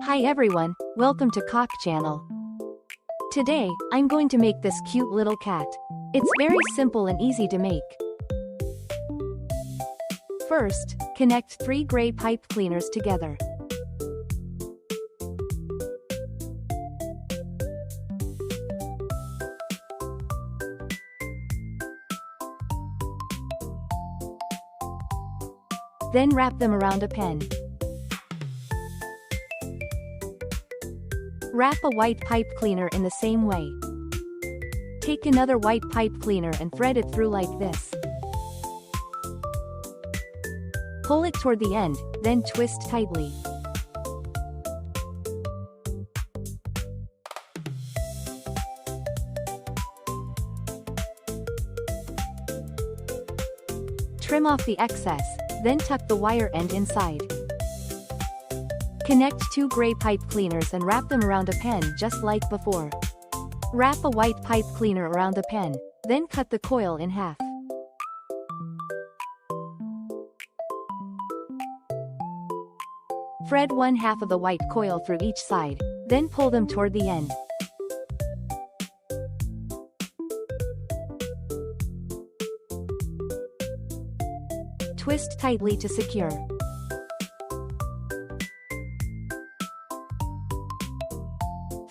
Hi everyone, welcome to Cock Channel. Today, I'm going to make this cute little cat. It's very simple and easy to make. First, connect 3 gray pipe cleaners together. Then wrap them around a pen. Wrap a white pipe cleaner in the same way. Take another white pipe cleaner and thread it through like this. Pull it toward the end, then twist tightly. Trim off the excess, then tuck the wire end inside. Connect 2 gray pipe cleaners and wrap them around a pen just like before. Wrap a white pipe cleaner around the pen, then cut the coil in half. Thread 1/2 of the white coil through each side, then pull them toward the end. Twist tightly to secure.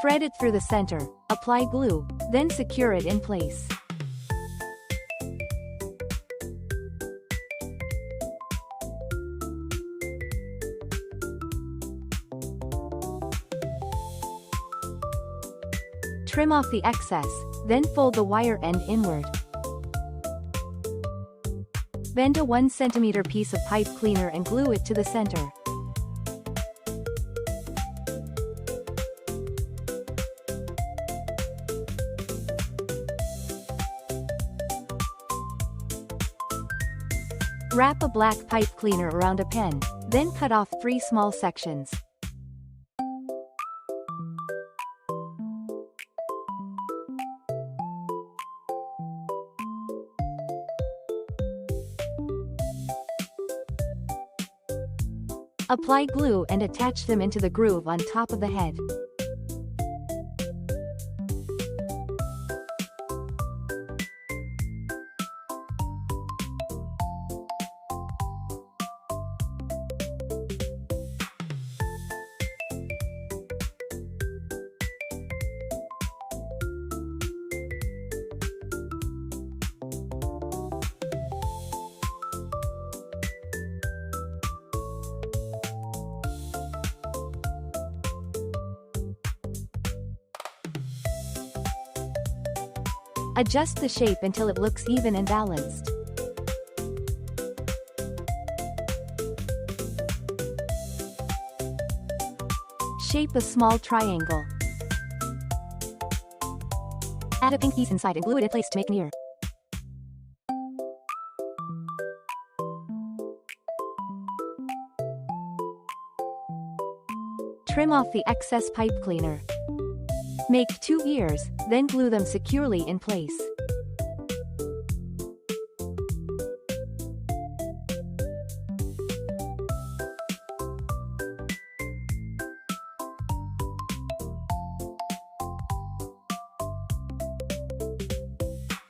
Thread it through the center, apply glue, then secure it in place. Trim off the excess, then fold the wire end inward. Bend a 1 cm piece of pipe cleaner and glue it to the center. Wrap a black pipe cleaner around a pen, then cut off 3 small sections. Apply glue and attach them into the groove on top of the head. Adjust the shape until it looks even and balanced. Shape a small triangle. Add a pink piece inside and glue it in place to make an ear. Trim off the excess pipe cleaner. Make 2 ears, then glue them securely in place.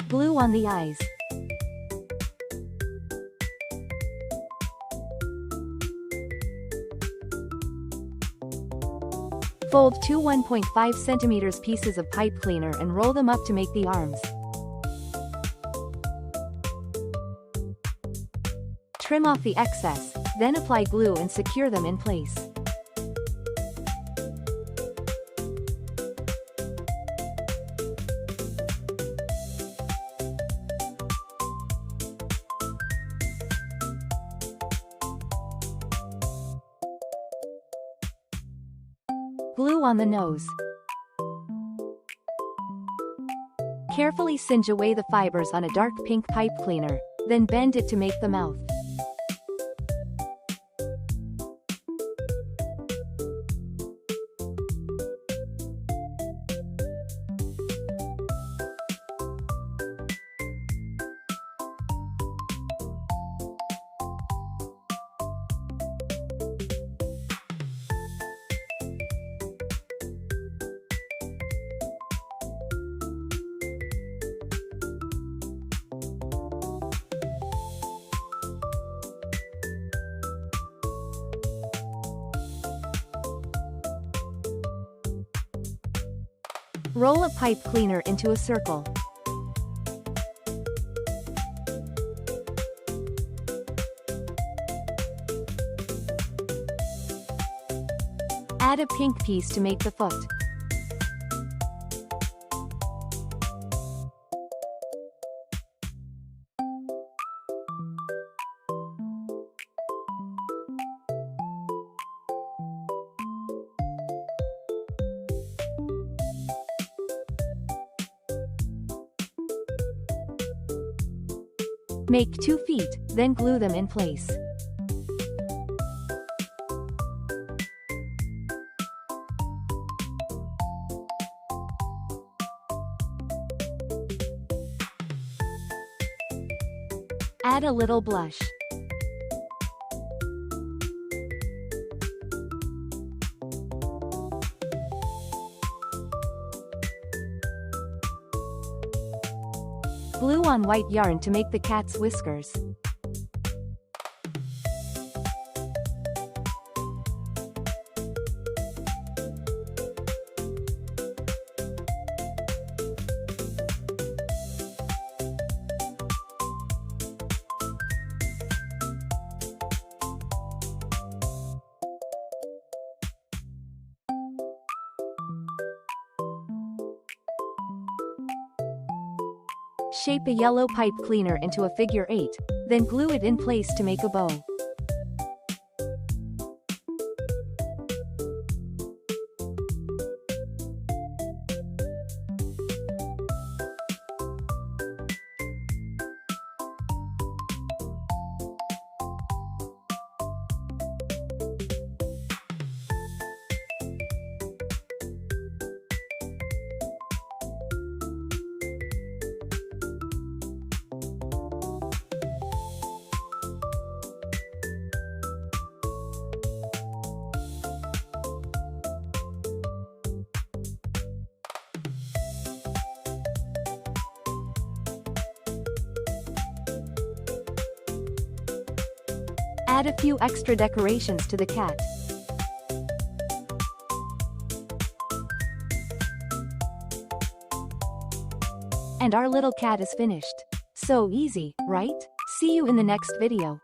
Glue on the eyes. Fold 2 1.5 cm pieces of pipe cleaner and roll them up to make the arms. Trim off the excess, then apply glue and secure them in place. Glue on the nose. Carefully singe away the fibers on a dark pink pipe cleaner, then bend it to make the mouth. Roll a pipe cleaner into a circle. Add a pink piece to make the foot. Make 2 feet, then glue them in place. Add a little blush. Glue on white yarn to make the cat's whiskers. Shape a yellow pipe cleaner into a figure 8, then glue it in place to make a bow. Add a few extra decorations to the cat. And our little cat is finished. So easy, right? See you in the next video.